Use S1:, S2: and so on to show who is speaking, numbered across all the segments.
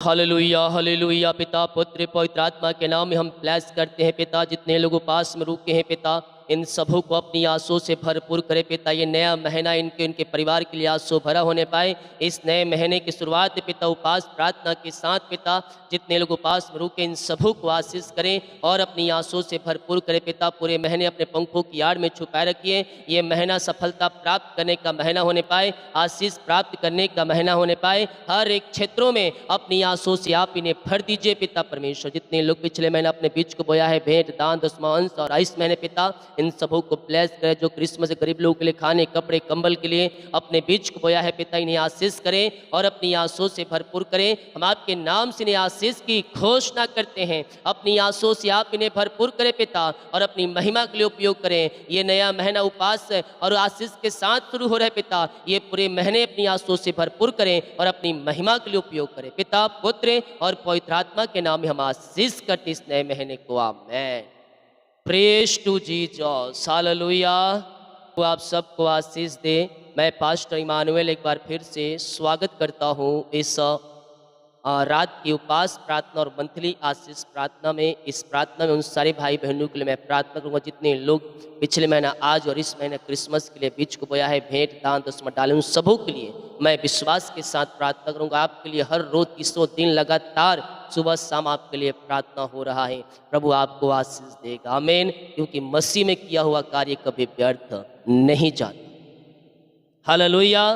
S1: Hallelujah hallelujah. पिता पुत्र पवित्र आत्मा के नाम में हम ब्लेस करते हैं पिता। जितने लोग उपास में रुके हैं पिता, इन सबों को अपनी आंसू से भरपूर करे पिता। ये नया महीना इनके परिवार के लिए आंसू भरा होने पाए। इस नए महीने की शुरुआत पिता उपास प्रार्थना के साथ पिता, जितने लोग उपास में रुके इन सबों को आशीष करें और अपनी आंसू से भरपूर करे पिता। पूरे महीने अपने पंखों की आड़ में छुपाए रखिए। ये महीना सफलता प्राप्त करने का महीना होने पाए, आशीष प्राप्त करने का महीना होने पाए। हर एक क्षेत्रों में अपनी आंसू से आप इन्हें भर दीजिए पिता परमेश्वर। जितने लोग पिछले महीने अपने बीच को बोया है, भेंट दान दसवां अंश, और इस महीने पिता इन सबों को ब्लेस करें। जो क्रिसमस गरीब लोगों के लिए खाने कपड़े कंबल के लिए अपने बीच को बोया है पिता, इन्हें आशीष करें और अपनी आंसू से भरपूर करें। हम आपके नाम से इन्हें आशीष की घोषणा करते हैं। अपनी आंसू से आप इन्हें भरपूर करें पिता और अपनी महिमा के लिए उपयोग करें। ये नया महीना उपास और आशीष के साथ शुरू हो रहे पिता, ये पूरे महीने अपनी आंसू से भरपूर करें और अपनी महिमा के लिए उपयोग करें। पिता पुत्र और पवित्र आत्मा के नाम में हम आशीष करते इस नए महीने को, आमीन। Praise to Jesus, hallelujah. वो आप सबको आशीष दे। मैं पास्टर इमानुएल एक बार फिर से स्वागत करता हूँ इस रात की उपास प्रार्थना और मंथली आशीष प्रार्थना में। इस प्रार्थना में उन सारे भाई बहनों के लिए मैं प्रार्थना करूँगा जितने लोग पिछले महीना आज और इस महीने क्रिसमस के लिए बीच को बोया है, भेंट दान दसवां डाले, उन सबों के लिए मैं विश्वास के साथ प्रार्थना करूँगा। आपके लिए हर रोज 300 दिन लगातार सुबह शाम आपके लिए प्रार्थना हो रहा है। प्रभु आपको आशीष देगा, आमीन। क्योंकि मसीह में किया हुआ कार्य कभी व्यर्थ नहीं जाता। हालेलुया।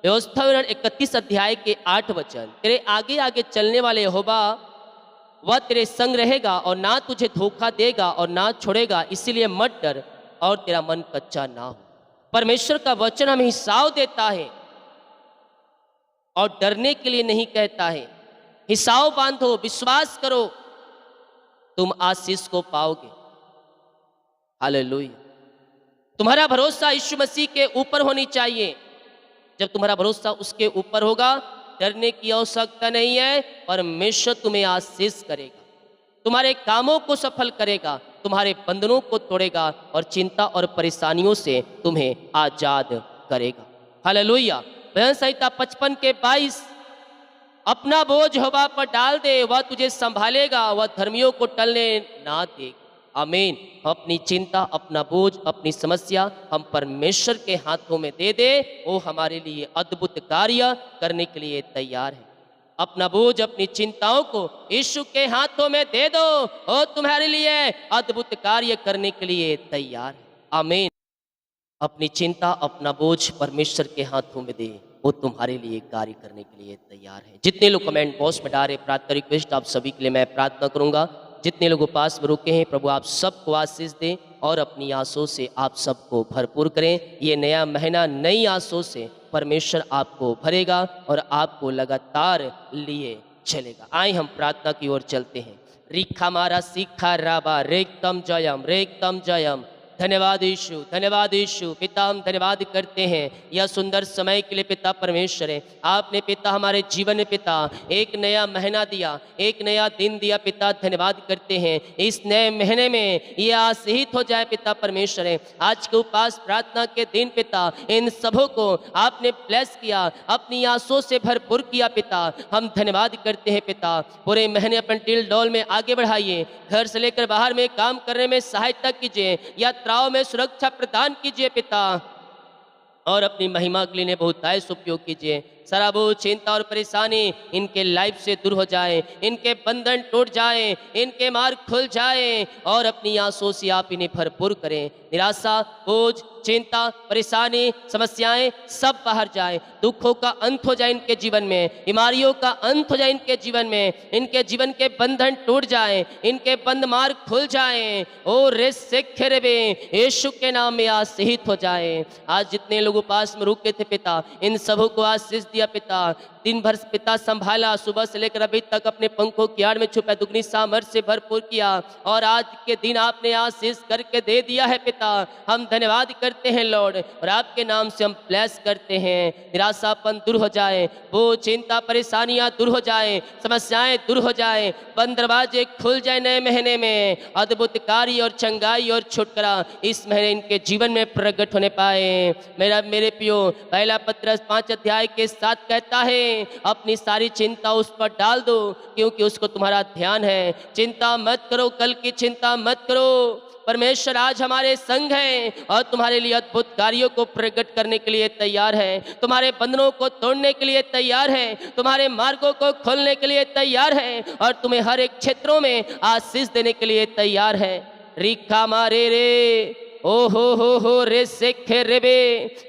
S1: व्यवस्था 31 अध्याय के 8 वचन, तेरे आगे आगे चलने वाले यहोवा वह तेरे संग रहेगा और ना तुझे धोखा देगा और ना छोड़ेगा, इसीलिए मत डर और तेरा मन कच्चा ना हो। परमेश्वर का वचन हमें हिसाब देता है और डरने के लिए नहीं कहता है। हिसाब बांधो, विश्वास करो, तुम आशीष को पाओगे। हालेलुया। तुम्हारा भरोसा यीशु मसीह के ऊपर होनी चाहिए। जब तुम्हारा भरोसा उसके ऊपर होगा, डरने की आवश्यकता नहीं है। परमेश्वर तुम्हें आशीष करेगा, तुम्हारे कामों को सफल करेगा, तुम्हारे बंधनों को तोड़ेगा और चिंता और परेशानियों से तुम्हें आजाद करेगा। हालेलुया। भजन संहिता 55 के 22, अपना बोझ यहोवा पर डाल दे, वह तुझे संभालेगा, वह धर्मियों को टलने ना देगा। आमीन। अपनी चिंता, अपना बोझ, अपनी समस्या हम परमेश्वर के हाथों में दे दे, वो हमारे लिए अद्भुत कार्य करने के लिए तैयार है। अपना बोझ, अपनी चिंताओं को यीशु के हाथों में दे दो, वो तुम्हारे लिए अद्भुत कार्य करने के लिए तैयार है। आमीन। अपनी चिंता, अपना बोझ परमेश्वर के हाथों में दे, वो तुम्हारे लिए कार्य करने के लिए तैयार है। जितने लोग कमेंट बॉक्स में डाले प्रार्थना रिक्वेस्ट, आप सभी के लिए मैं प्रार्थना करूंगा। जितने लोग उपास में रुके हैं, प्रभु आप सबको आशीष दें और अपनी आंसू से आप सबको भरपूर करें। ये नया महीना नई आंसू से परमेश्वर आपको भरेगा और आपको लगातार लिए चलेगा। आए हम प्रार्थना की ओर चलते हैं। रिखा मारा सीखा राबा रेकतम जयम, रेकतम जयम। धन्यवाद यीशु, धन्यवाद यीशु। पिता हम धन्यवाद करते हैं यह सुंदर समय के लिए पिता परमेश्वर है। आपने पिता हमारे जीवन में पिता एक नया महीना दिया, एक नया दिन दिया पिता, धन्यवाद करते हैं। इस नए महीने में ये आशीषित हो जाए पिता परमेश्वर है। आज के उपास प्रार्थना के दिन पिता इन सबों को आपने ब्लेस किया, अपनी आंसू से भरपूर किया पिता। हम धन्यवाद करते हैं पिता। पूरे महीने अपन टिल डोल में आगे बढ़ाइए, घर से लेकर बाहर में काम करने में सहायता कीजिए, यात्राओं में सुरक्षा प्रदान कीजिए पिता, और अपनी महिमा के लिए बहुतायत उपयोग कीजिए। सारा बोझ, चिंता और परेशानी इनके लाइफ से दूर हो जाए, इनके बंधन टूट जाए, इनके मार्ग खुल जाए और अपनी आंसू से आप इन्हें भरपूर करें। निराशा, बोझ, चिंता, परेशानी, समस्याएं सब बाहर जाए। दुखों का अंत हो जाए इनके जीवन में, बीमारियों का अंत हो जाए इनके जीवन में, इनके जीवन के बंधन टूट जाए, इनके बंद मार्ग खुल जाए। ओ रे सेखेरेबे, यीशु के नाम में आशीषित हो जाए। आज जितने लोग उपास में रुके थे पिता, इन सबों को आशीष दिया पिता। दिन भर पिता संभाला, सुबह से लेकर अभी तक अपने पंखों की आड़ में छुपा, दुगनी सामर्थ से भरपूर किया और आज के दिन आपने आशीष करके दे दिया है पिता। हम धन्यवाद करते हैं लॉर्ड और आपके नाम से हम ब्लेस करते हैं। निराशापन दूर हो जाए, वो चिंता परेशानियां दूर हो जाए, समस्याएं दूर हो जाए, बंद दरवाजे खुल जाए। नए महीने में अद्भुत कार्य और चंगाई और छुटकारा इस महीने इनके जीवन में प्रकट होने पाए। मेरे प्रियो, पहला पत्रस 5 अध्याय के 7 कहता है, जाएं, अपनी सारी चिंता उस पर डाल दो, क्योंकि उसको तुम्हारा ध्यान है। चिंता मत करो, कल की चिंता मत करो। परमेश्वर आज हमारे संग है और तुम्हारे लिए अद्भुत कार्यों को प्रकट करने के लिए तैयार है, तुम्हारे बंधनों को तोड़ने के लिए तैयार है, तुम्हारे मार्गों को खोलने के लिए तैयार है और तुम्हें हर एक क्षेत्रों में आशीष देने के लिए तैयार है। रिखा मारे रे, ओ हो रे सेखे रेबे।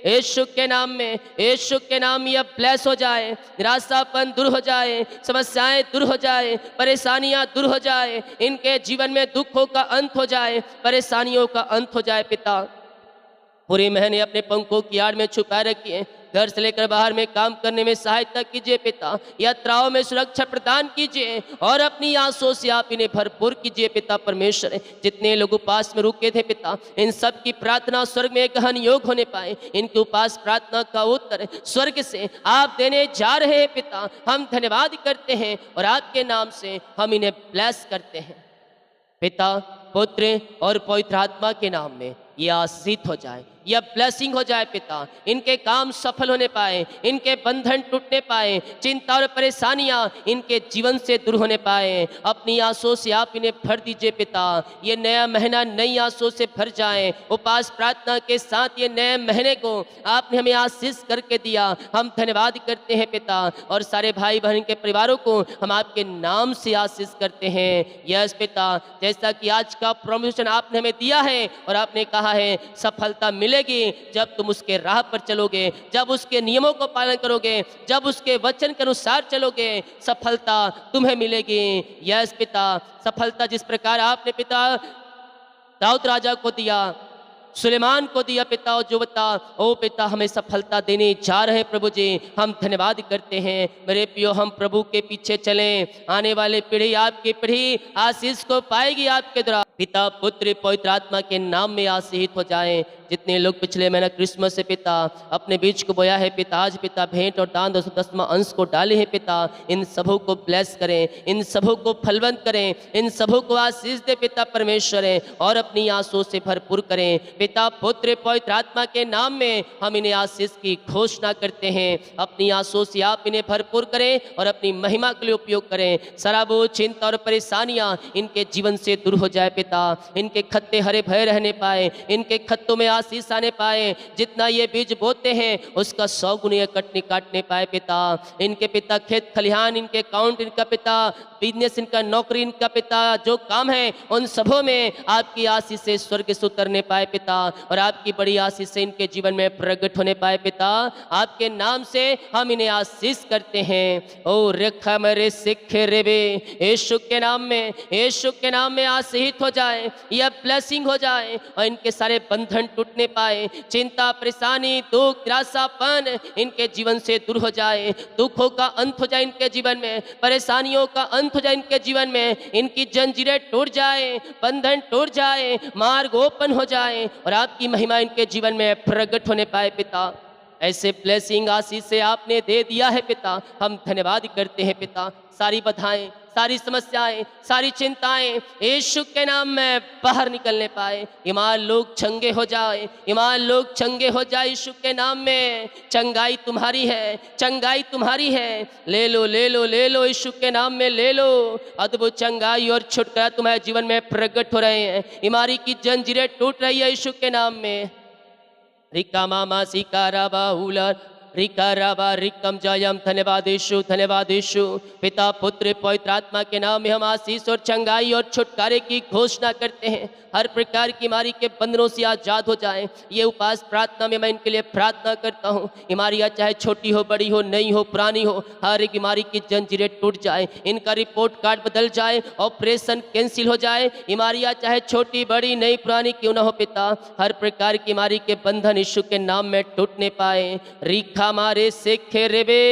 S1: यीशु के नाम में, यीशु के नाम यह ब्लेस हो जाए, निराशापन दूर हो जाए, समस्याएं दूर हो जाए, परेशानियां दूर हो जाए, इनके जीवन में दुखों का अंत हो जाए, परेशानियों का अंत हो जाए। पिता, पूरे महीने अपने पंखों की आड़ में छुपाए रखिए, घर से लेकर बाहर में काम करने में सहायता कीजिए पिता, यात्राओं में सुरक्षा प्रदान कीजिए और अपनी आंसुओं से आप इन्हें भरपूर कीजिए पिता परमेश्वर। जितने लोग उपास में रुके थे पिता, इन सब की प्रार्थना स्वर्ग में गहन योग होने पाए, इनकी उपास प्रार्थना का उत्तर स्वर्ग से आप देने जा रहे हैं पिता। हम धन्यवाद करते हैं और आपके नाम से हम इन्हें ब्लेस करते हैं। पिता, पुत्र और पवित्र आत्मा के नाम में ये आशीष हो जाए, यह ब्लेसिंग हो जाए पिता। इनके काम सफल होने पाए, इनके बंधन टूटने पाए, चिंता और परेशानियां इनके जीवन से दूर होने पाए। अपनी आंसुओं से आप इन्हें भर दीजिए पिता। ये नया महीना नई आंसुओं से भर जाए। उपास प्रार्थना के साथ ये नए महीने को आपने हमें आशीष करके दिया, हम धन्यवाद करते हैं पिता। और सारे भाई बहन के परिवारों को हम आपके नाम से आशीष करते हैं। यस पिता, जैसा कि आज का प्रमोशन आपने हमें दिया है और आपने कहा है सफलता मिलेगी जब तुम उसके राह पर चलोगे, जब उसके नियमों को पालन करोगे, जब उसके वचन के अनुसार चलोगे, सफलता तुम्हें मिलेगी। यस पिता, सफलता जिस प्रकार आपने पिता दाऊद राजा को दिया, सुलेमान को दिया पिता, और जो बता ओ पिता हमें सफलता देने जा रहे हैं प्रभु जी, हम धन्यवाद करते हैं। मेरे प्रियो, हम प्रभु के पीछे चलें, आने वाले पीढ़ी, आपकी पीढ़ी आशीष को पाएगी आपके द्वारा। पिता, पुत्र, पवित्र आत्मा के नाम में आशीषित हो जाएं। जितने लोग पिछले महीना क्रिसमस से पिता अपने बीज को बोया है पिता, आज पिता भेंट और दान 10वां अंश को डाले हैं पिता, इन सबों को ब्लेस करें, इन सबों को फलवंत करें, इन सबों को आशीष दे पिता परमेश्वर है, और अपनी आंसुओं से भरपूर करें पिता, पुत्र, पवित्र आत्मा के नाम में हम इन्हें आशीष की घोषणा करते हैं। अपनी आंसुओं से आप इन्हें भरपूर करें और अपनी महिमा के लिए उपयोग करें। शराबो, चिंता और परेशानियां इनके जीवन से दूर हो जाए पिता, इनके खत्ते हरे भरे रहने पाए, इनके खत्तों में आशीष आने पाए। जितना ये बीज बोते हैं उसका 100 गुना काटने पाए पिता। इनके पिता खेत खलिहान, इनके अकाउंट, इनका पिता बिजनेस, इनका नौकरी, इनका पिता जो काम है, उन सबों में आपकी आशीष से स्वर्ग से उतरने पाए पिता, और आपकी बड़ी आशीष से इनके जीवन में प्रकट होने पाए पिता। आपके नाम से हम इन्हें आशीष करते हैं। ओ रेखा मेरे सिख रेबे, यीशु के नाम में, यीशु के नाम में आशीषित हो जाए, यह ब्लेसिंग हो जाए और इनके सारे बंधन टूटने पाए। चिंता, परेशानी, दुख, निराशापन इनके जीवन से दूर हो जाए, दुखों का अंत हो जाए इनके जीवन में, परेशानियों का अंत हो जाए इनके जीवन में, इनकी जंजीरें टूट जाए, बंधन टूट जाए, मार्ग ओपन हो जाए और आपकी महिमा इनके जीवन में प्रकट होने पाए पिता। ऐसे ब्लेसिंग आशीष से आपने दे दिया है पिता, हम धन्यवाद करते हैं पिता। सारी बाधाएं, सारी समस्याएं, सारी चिंताएं यीशु के नाम में बाहर निकलने पाए। ईमान लोग चंगे हो जाए, ईमान लोग चंगे हो जाए यीशु के नाम में। चंगाई तुम्हारी है, चंगाई तुम्हारी है, ले लो ले लो ले लो, यीशु के नाम में ले लो। अद्भुत चंगाई और छुटकारा तुम्हारे जीवन में प्रकट हो रहे हैं। बीमारी की जंजीरें टूट रही है यीशु के नाम में। रिका मामा सिका राबा उलर रिका राबा रिकम जयम, धन्यवाद यीशु, धन्यवाद यीशु। पिता, पुत्र, पवित्र आत्मा के नाम में हम आशीष और चंगाई और छुटकारे की घोषणा करते हैं। हर प्रकार की बीमारी के बंधनों से आजाद हो जाएं। ये उपास प्रार्थना में मैं इनके लिए प्रार्थना करता हूँ। बीमारियाँ चाहे छोटी हो, बड़ी हो, नई हो, पुरानी हो, हर एक बीमारी की जंजीरें टूट जाए, इनका रिपोर्ट कार्ड बदल जाए, ऑपरेशन कैंसिल हो जाए। बीमारियाँ चाहे छोटी, बड़ी, नई, पुरानी क्यों ना हो पिता, हर प्रकार की बीमारी के बंधन यीशु के नाम में टूटने पाए। रिखा मारे सेखे रेबे,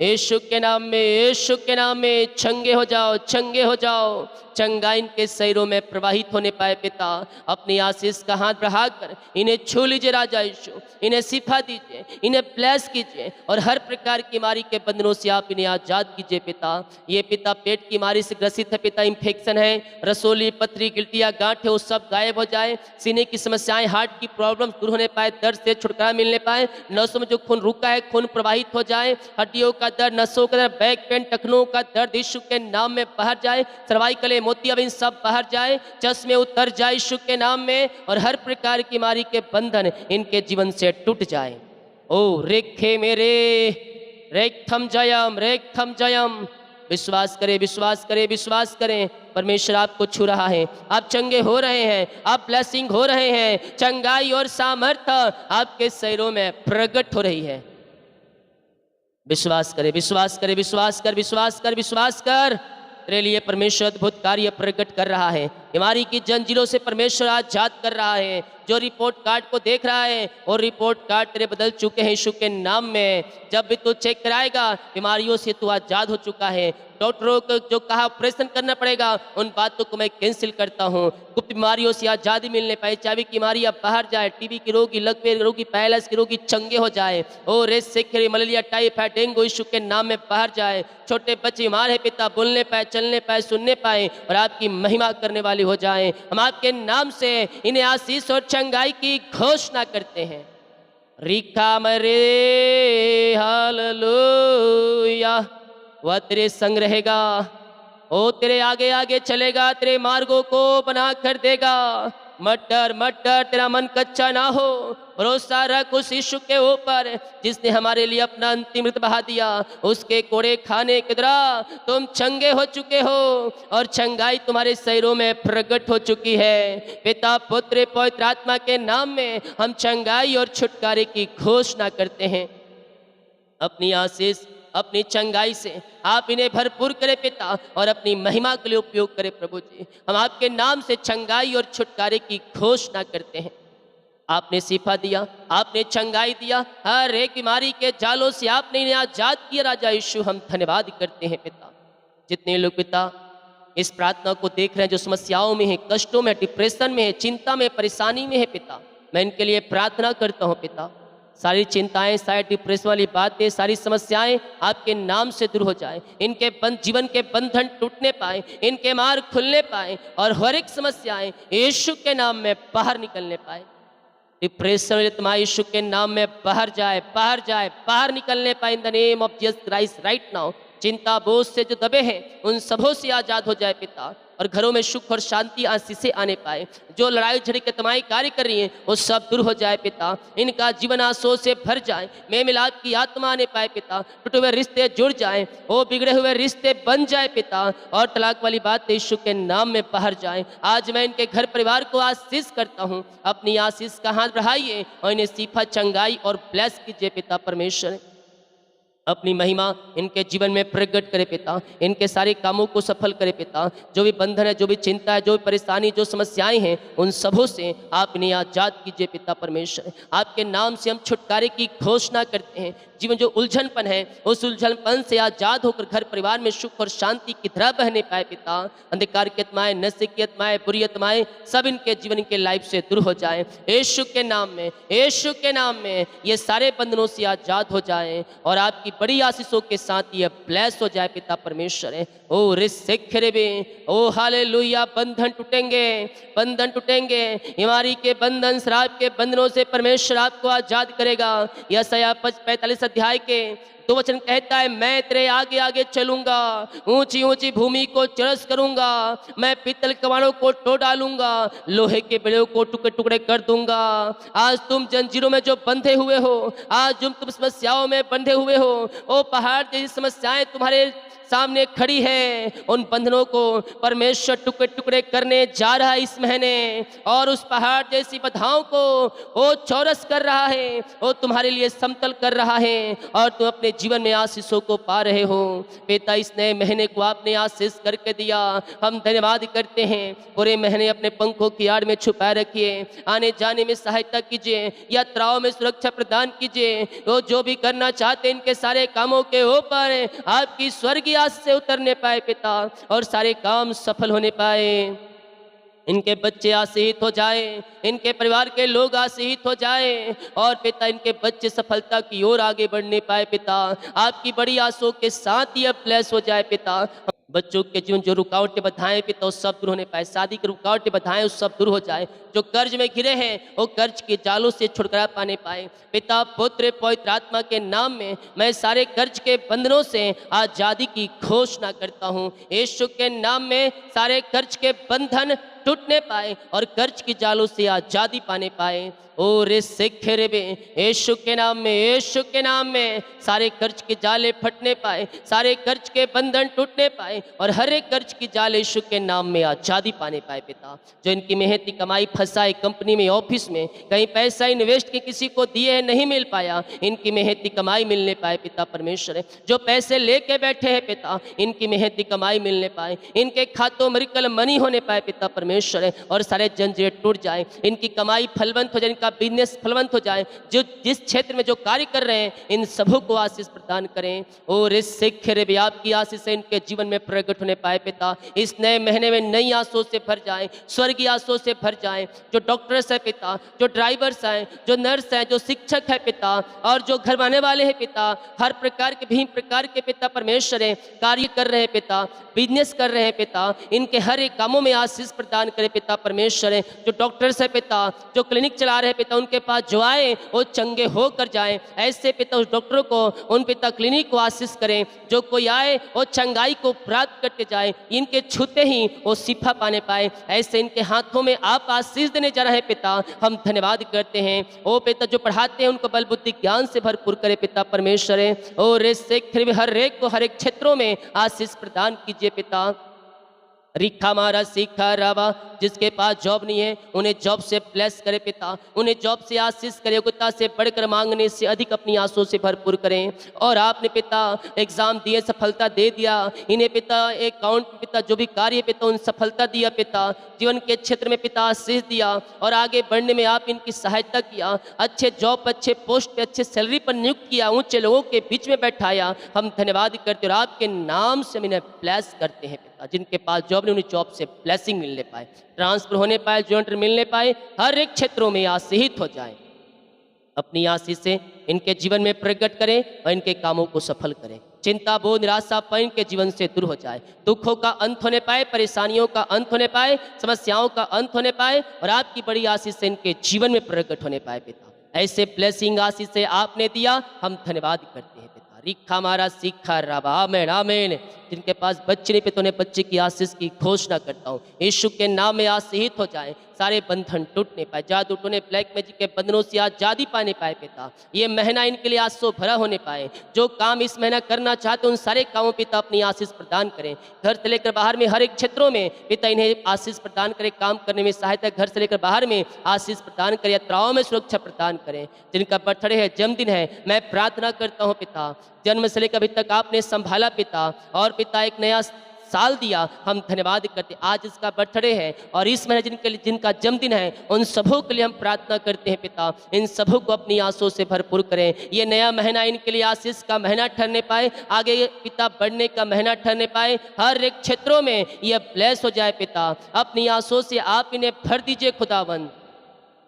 S1: यीशु के नाम में, यीशु के नाम में चंगे हो जाओ, चंगे हो जाओ, चंगाई इनके शरीरों में प्रवाहित होने पाए पिता। अपनी आशीष का हाथ बढ़ाकर इन्हें छू लीजिए राजा यीशु, इन्हें शिफा दीजिए, इन्हें ब्लेस कीजिए और हर प्रकार की बीमारी के बंधनों से आप इन्हें आजाद कीजिए पिता। ये पिता पेट की बीमारी से ग्रसित है पिता, इन्फेक्शन है, रसोली, पथरी, गिल्टियाँ, गांठ है, वो सब गायब हो जाए। सीने की समस्याएं, हार्ट की प्रॉब्लम दूर होने पाए, दर्द से छुटकारा मिलने पाए, नसों में जो खून रुका है खून प्रवाहित हो जाए, हड्डियों का दर्द, नसों का दर्द, बैक पेन, टखनों का दर्द यीशु के नाम में बाहर जाए। सर्वाइकल, मोतियाबिंद सब बाहर जाए, चश्मे उतर जाए यीशु के नाम में, और हर प्रकार की बीमारी के बंधन इनके जीवन से टूट जाए। ओ रेखे मेरे रेखम जयम, रेखम जयम। विश्वास करें, विश्वास करें, विश्वास करें, परमेश्वर आपको छू रहा है, आप चंगे हो रहे हैं, आप ब्लेसिंग हो रहे हैं, चंगाई और सामर्थ्य आपके शरीरों में प्रकट हो रही है। विश्वास करे, विश्वास करे, विश्वास कर, विश्वास कर, विश्वास कर। तेरे लिए परमेश्वर अद्भुत कार्य प्रकट कर रहा है, बीमारी की जंजीरों से परमेश्वर आजाद कर रहा है। जो रिपोर्ट कार्ड को देख रहा है और रिपोर्ट कार्ड तेरे बदल चुके हैं यीशु के नाम में। जब भी तू चेक कराएगा बीमारियों से तू आजाद हो चुका है। डॉक्टरों को जो कहा ऑपरेशन करना पड़ेगा उन बातों को मैं कैंसिल करता हूँ। गुप्त बीमारियों से आज़ादी मिलने पाए, चाबी की बीमारी अब बाहर जाए, टीबी की रोगी, लकवे रोगी, पैरालिसिस की रोगी चंगे हो जाए, ओ रेस से मलेरिया, टाइफाइड, डेंगू यीशु के नाम में बाहर जाए। छोटे बच्चे बीमार है पिता, बोलने पाए, चलने पाए, सुनने पाए और आपकी महिमा करने वाली हो जाए। हम आपके नाम से इन्हें आशीष और चंगाई की घोषणा करते हैं। रिका मरे हालेलुया। वह तेरे संग रहेगा, ओ तेरे आगे आगे चलेगा, तेरे मार्गों को बना कर देगा। मत डर, मत डर, तेरा मन कच्चा ना हो। भरोसा रख उस यीशु के ऊपर जिसने हमारे लिए अपना अंतिम मृत बहा दिया। उसके कोड़े खाने के द्वारा तुम चंगे हो चुके हो और चंगाई तुम्हारे शरीरों में प्रकट हो चुकी है। पिता, पुत्र, पवित्र आत्मा के नाम में हम चंगाई और छुटकारे की घोषणा करते हैं। अपनी आशीष, अपनी चंगाई से आप इन्हें भरपूर करें पिता और अपनी महिमा के लिए उपयोग करें प्रभु जी। हम आपके नाम से चंगाई और छुटकारे की घोषणा करते हैं। आपने शिफा दिया, आपने चंगाई दिया, हर एक बीमारी के जालों से आपने इन्हें आजाद किया राजा यीशु। हम धन्यवाद करते हैं पिता। जितने लोग पिता इस प्रार्थना को देख रहे हैं, जो समस्याओं में है, कष्टों में, डिप्रेशन में है, चिंता में, परेशानी में है पिता, मैं इनके लिए प्रार्थना करता हूँ पिता। सारी चिंताएं, सारी डिप्रेशन वाली बातें, सारी समस्याएं आपके नाम से दूर हो जाए। इनके जीवन के बंधन टूटने पाए, इनके मार्ग खुलने पाए और हर एक समस्याएं यीशु के नाम में बाहर निकलने पाए। डिप्रेशन तुम्हारे यीशु के नाम में बाहर जाए, बाहर जाए, बाहर निकलने पाए in the name of Jesus Christ right now. चिंता बोझ से जो दबे हैं उन सबों से आजाद हो जाए पिता और घरों में सुख और शांति आशीषें आने पाए। जो लड़ाई झगड़े के तमाई कार्य कर रही हैं वो सब दूर हो जाए पिता। इनका जीवन आशों से भर जाए, मेल मिलाप की आत्मा आने पाए पिता। टूटे हुए रिश्ते जुड़ जाएं, वो बिगड़े हुए रिश्ते बन जाए पिता और तलाक वाली बात यीशु के नाम में बाहर जाए। आज मैं इनके घर परिवार को आशीष करता हूँ। अपनी आशीष का हाथ बढ़ाइए और इन्हें शिफा, चंगाई और ब्लेस कीजिए पिता परमेश्वर। अपनी महिमा इनके जीवन में प्रकट करे पिता, इनके सारे कामों को सफल करे पिता। जो भी बंधन है, जो भी चिंता है, जो भी परेशानी, जो समस्याएं हैं, उन सबों से आप इन्हें आजाद कीजिए पिता परमेश्वर। आपके नाम से हम छुटकारे की घोषणा करते हैं। जीवन जो उलझनपन है उस उलझनपन से आजाद होकर घर परिवार में सुख और शांति की धारा बहने पाए पिता। अंधकार की आत्माएं, नशे की आत्माएं, बुरी आत्माएं सब इनके जीवन के लाइफ से दूर हो जाए यीशु के नाम में। यीशु के नाम में ये सारे बंधनों से आजाद हो जाएं और आपकी बड़ी आशीषों के साथ ये ब्लेस हो जाए पिता परमेश्वर। ओ रिसेखरेबे, ओ हालेलुया। बंधन टूटेंगे, बंधन टूटेंगे, बीमारी के बंधन, शराब के बंधनों से परमेश्वर आपको आजाद करेगा। यशायाह 45 अध्याय के 2 वचन कहता है, मैं तेरे आगे आगे चलूंगा, ऊंची ऊंची भूमि को चरस करूंगा, मैं पीतल कमानों को तोड़ डालूंगा, लोहे के बेड़ों को टुकड़े टुकड़े कर दूंगा। आज तुम जंजीरों में जो बंधे हुए हो, आज तुम समस्याओं में बंधे हुए हो, ओ पहाड़ जैसी समस्याएं तुम्हारे सामने खड़ी है, उन बंधनों को परमेश्वर टुकड़े टुकड़े करने जा रहा है इस महीने और उस पहाड़ जैसी बाधाओं को वो चौरस कर रहा है, वो तुम्हारे लिए समतल कर रहा है और तुम अपने जीवन में आशीषों को पा रहे हो। पिता, इस नए महीने को आपने आशीष करके दिया, हम धन्यवाद करते हैं। पूरे महीने अपने पंखों की आड़ में छुपाए रखिए, आने जाने में सहायता कीजिए, यात्राओं में सुरक्षा प्रदान कीजिए। वो जो भी करना चाहते हैं इनके सारे कामों के ऊपर आपकी स्वर्गीय आशीष से उतरने पाए पिता, और सारे काम सफल होने पाए। इनके बच्चे आशीषित हो जाए, इनके परिवार के लोग आशीषित हो जाए, और पिता इनके बच्चे सफलता की ओर आगे बढ़ने पाए पिता। आपकी बड़ी आशों के साथ ही अब ब्लेस हो जाए पिता। बच्चों के जीवन जो रुकावटें बाधाएं पिता वो सब दूर होने पाए, शादी की रुकावटें बाधाएं उस सब दूर हो जाए, जो कर्ज में घिरे हैं वो कर्ज के जालों से छुटकारा पाने पाए पिता। पुत्र पवित्र आत्मा के नाम में मैं सारे कर्ज के बंधनों से आजादी की घोषणा करता हूँ। यीशु के नाम में सारे कर्ज के बंधन टूटने पाए और कर्ज की जालों से आजादी पाने पाए। ओ रे सिखे बे, यीशु के नाम में, यीशु के नाम में सारे कर्ज के जाले फटने पाए, सारे कर्ज के बंधन टूटने पाए, और हर एक कर्ज की जाल यीशु के नाम में आजादी पाने पाए पिता। जो इनकी मेहनती कमाई फंसाए कंपनी में, ऑफिस में, कहीं पैसा इन्वेस्ट के किसी को दिए है नहीं मिल पाया, इनकी मेहनती कमाई मिलने पाए पिता परमेश्वर है। जो पैसे लेके बैठे हैं पिता, इनकी मेहनती कमाई मिलने पाए, इनके खातों में रिकल मनी होने पाए पिता परमेश्वर है, और सारे जंजीरें टूट जाए, इनकी कमाई फलवंत हो जाए, इनका बिजनेस फलवंत हो जाए। जो जिस क्षेत्र में जो कार्य कर रहे हैं इन सबों को आशीष प्रदान करें। और इस सिखे भी आपकी आशीष से इनके जीवन में प्रकट होने पाए पिता। इस नए महीने में नई आशों से भर जाए, स्वर्गीय आशों से भर जाए। जो डॉक्टर्स है पिता, जो ड्राइवर्स हैं, जो नर्स हैं, जो शिक्षक है पिता, और जो घर बनाने वाले हैं पिता, हर प्रकार के विभिन्न प्रकार के पिता परमेश्वर है कार्य कर रहे हैं पिता, बिजनेस कर रहे हैं पिता, इनके हर एक कामों में आशीष प्रदान करे पिता परमेश्वर है। जो डॉक्टर्स है पिता, जो क्लिनिक चला रहे हैं पिता, उनके पास जो आए वो चंगे होकर जाएं। ऐसे पिता उस डॉक्टरों को, उन पिता क्लिनिक को आशीष करें। जो कोई आए वो चंगाई को प्राप्त करके जाए, इनके छूते ही वो शिफा पाने पाए। ऐसे इनके हाथों में आप आशीष देने जा रहे हैं पिता, हम धन्यवाद करते हैं। ओ पिता जो पढ़ाते हैं उनको बल बुद्धि ज्ञान से भरपूर करे पिता परमेश्वर है। और इससे फिर भी हर एक को हर एक क्षेत्रों में आशीष प्रदान कीजिए पिता। रिखा मारा सीखा रावा, जिसके पास जॉब नहीं है उन्हें जॉब से ब्लेस करे पिता, उन्हें जॉब से आशीष करे, योग्यता से बढ़कर मांगने से अधिक अपनी आंसुओं से भरपूर करें। और आपने पिता एग्जाम दिए, सफलता दे दिया इन्हें पिता, अकाउंट में पिता जो भी कार्य पिता उन सफलता दिया पिता, जीवन के क्षेत्र में पिता आशीष दिया, और आगे बढ़ने में आप इनकी सहायता किया, अच्छे जॉब, अच्छे पोस्ट पे, अच्छे सैलरी पर नियुक्त किया, ऊंचे लोगों के बीच में बैठाया। हम धन्यवाद करते और आपके नाम से हम इन्हें ब्लेस करते हैं पिता। जिनके पास जॉब नहीं उन्हें जॉब से ब्लेसिंग मिलने पाए, ट्रांसफर होने पाए, जॉइंट मिलने पाए, हर एक क्षेत्रों में आशीषित हो जाए। अपनी आशीष से इनके जीवन में प्रकट करें और इनके कामों को सफल करें। चिंता, बोझ, निराशा इनके जीवन से दूर हो जाए। दुखों का अंत होने पाए, परेशानियों का अंत होने पाए, समस्याओं का अंत होने पाए, और आपकी बड़ी आशीष से इनके जीवन में प्रकट होने पाए पिता। ऐसे ब्लेसिंग आशीष से आपने दिया, हम धन्यवाद करते हैं पिता। रिखा मारा सीखा राबा, आमेन आमेन। जिनके पास बच्चे नहीं पिता उन्हें बच्चे की आशीष की घोषणा करता हूँ, यीशु के नाम में आशीषित हो जाए। सारे बंधन टूटने पाए, जादू टूटने, ब्लैक मैजिक के बंधनों से आजादी पाने पाए पिता। ये महीना इनके लिए आशीषों भरा होने पाए। जो काम इस महीना करना चाहते उन सारे कामों पिता अपनी आशीष प्रदान करें। घर से लेकर बाहर में हर एक क्षेत्रों में पिता इन्हें आशीष प्रदान करें, काम करने में सहायता, घर से लेकर बाहर में आशीष प्रदान करें, यात्राओं में सुरक्षा प्रदान करें। जिनका बर्थडे है, जन्मदिन है, मैं प्रार्थना करता हूँ पिता, जन्म से लेकर अभी तक आपने संभाला पिता, और पिता एक नया साल दिया, हम धन्यवाद करते। आज इसका बर्थडे है और इस महीने जिनका जन्मदिन है उन सबों के लिए हम प्रार्थना करते हैं पिता, इन सबों को अपनी आंसुओं से भरपूर करें। ये नया महीना इनके लिए आशीष का महीना ठहरने पाए, आगे पिता बढ़ने का महीना ठहरने पाए, हर एक क्षेत्रों में यह ब्लेस हो जाए पिता। अपनी आंसुओं से आप इन्हें भर दीजिए खुदावंद।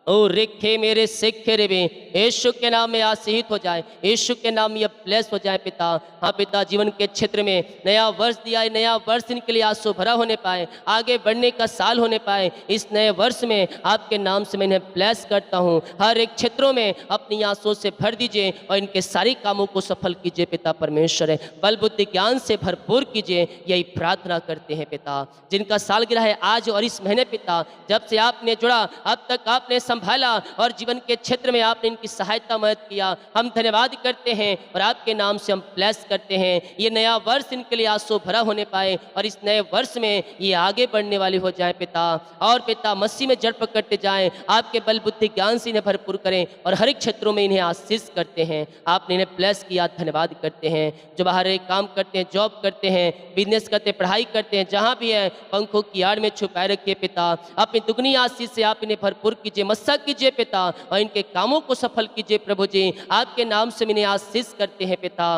S1: ओ रिखे मेरे सिखे रे, यीशु के नाम में आशीषित हो जाए, यीशु के नाम में यह ब्लेस हो जाए पिता। हाँ पिता, जीवन के क्षेत्र में नया वर्ष दिया है, नया वर्ष इनके लिए आंसू भरा होने पाए, आगे बढ़ने का साल होने पाए। इस नए वर्ष में आपके नाम से मैं इन्हें ब्लेस करता हूँ। हर एक क्षेत्रों में अपनी आंसुओं से भर दीजिए और इनके सारे कामों को सफल कीजिए पिता परमेश्वर है। बल बुद्धि ज्ञान से भरपूर कीजिए, यही प्रार्थना करते हैं पिता। जिनका सालगिरह है आज और इस महीने पिता, जब से आपने जुड़ा अब तक आपने संभाला और जीवन के क्षेत्र में आपने इनकी सहायता मदद किया, हम धन्यवाद करते हैं और आपके नाम से हम ब्लेस करते हैं। ये नया वर्ष इनके लिए आंसू भरा होने पाए और इस नए वर्ष में ये आगे बढ़ने वाले हो जाए पिता, और पिता मसीह में जड़ पकड़ते जाएं, आपके बल बुद्धि ज्ञान से इन्हें भरपूर करें और हर एक क्षेत्रों में इन्हें आशीष करते हैं। आपने इन्हें ब्लेस किया, धन्यवाद करते हैं। जो बाहर एक काम करते हैं, जॉब करते हैं, बिजनेस करते हैं, पढ़ाई करते हैं, जहाँ भी है पंखों की आड़ में छुपाए रखिए पिता। अपनी दुगनी आशीष से आप इन्हें भरपूर कीजिए, मस्सा कीजिए पिता, और इनके कामों को सफल कीजिए प्रभु जी। आपके नाम से इन्हें आशीष करते हैं पिता।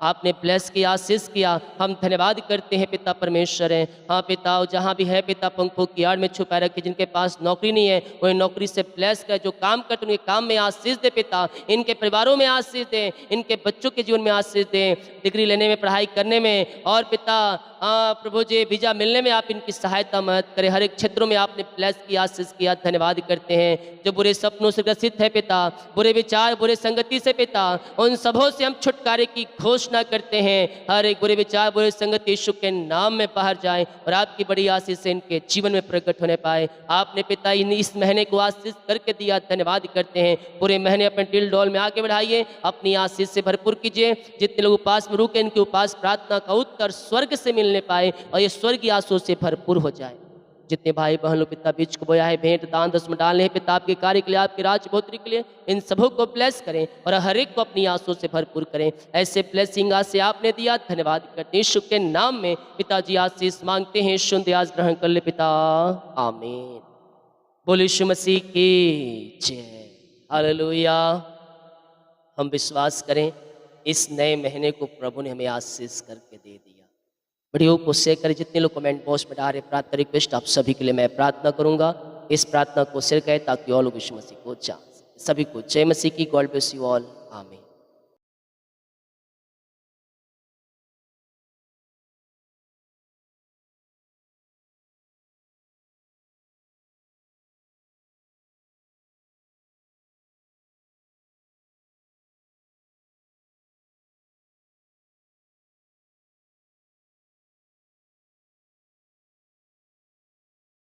S1: आपने ब्लेस किया, आशीष किया। हम धन्यवाद करते हैं पिता परमेश्वर है। हाँ पिता, जहाँ भी है पिता पंखों की आड़ में छुपाए रखे, जिनके पास नौकरी नहीं है वही नौकरी से ब्लेस कर, जो काम करते उनके काम में आशीष दे पिता, इनके परिवारों में आशीष दें, इनके बच्चों के जीवन में आशीष दें, डिग्री लेने में, पढ़ाई करने में, और पिता हाँ प्रभु जी वीजा मिलने में आप इनकी सहायता मदद करें। हर एक क्षेत्रों में आपने ब्लेस किया, आशीष किया, धन्यवाद करते हैं। जो बुरे सपनों से ग्रसित है पिता, बुरे विचार, बुरे संगति से पिता, उन सबों से हम छुटकारे की घोषणा करते हैं। हर एक बुरे विचार, बुरे संगति यीशु के नाम में बाहर जाए और आपकी बड़ी आशीष से इनके जीवन में प्रकट होने पाए। आपने पिता इस महीने को आशीष करके दिया, धन्यवाद करते हैं। पूरे महीने अपने टिल डोल में आगे बढ़ाइए, अपनी आशीष से भरपूर कीजिए। जितने लोग उपास में रुके इनके उपास प्रार्थना का उत्तर स्वर्ग से मिलने पाए और ये स्वर्गीय आशीषों से भरपूर हो जाए। जितने भाई बहन लोग पिता बीच को बोया है, भेंट दान दसम डालने हैं पिता आपके कार्य के लिए, आपके राज बहुतरी के लिए, इन सबों को ब्लेस करें और हर एक को अपनी आंसू से भरपूर करें। ऐसे ब्लेसिंग आज से आपने दिया, धन्यवाद करते हैं। यीशु के नाम में पिताजी आशीष मांगते हैं, सुन आज ग्रहण कर ले पिता, आमीन। बोले यीशु मसीह की जय, हालेलुया। हम विश्वास करें इस नए महीने को प्रभु ने हमें आशीष करके दे दिया। वीडियो को शेयर करें, जितने लोग कमेंट बॉक्स में डाल रहे प्रार्थना रिक्वेस्ट, आप सभी के लिए मैं प्रार्थना करूंगा। इस प्रार्थना को शेयर करें ताकि और लोग यीशु मसीह को जान सकें। सभी को जय मसीह की, गॉड ब्लेस यू ऑल, आमीन।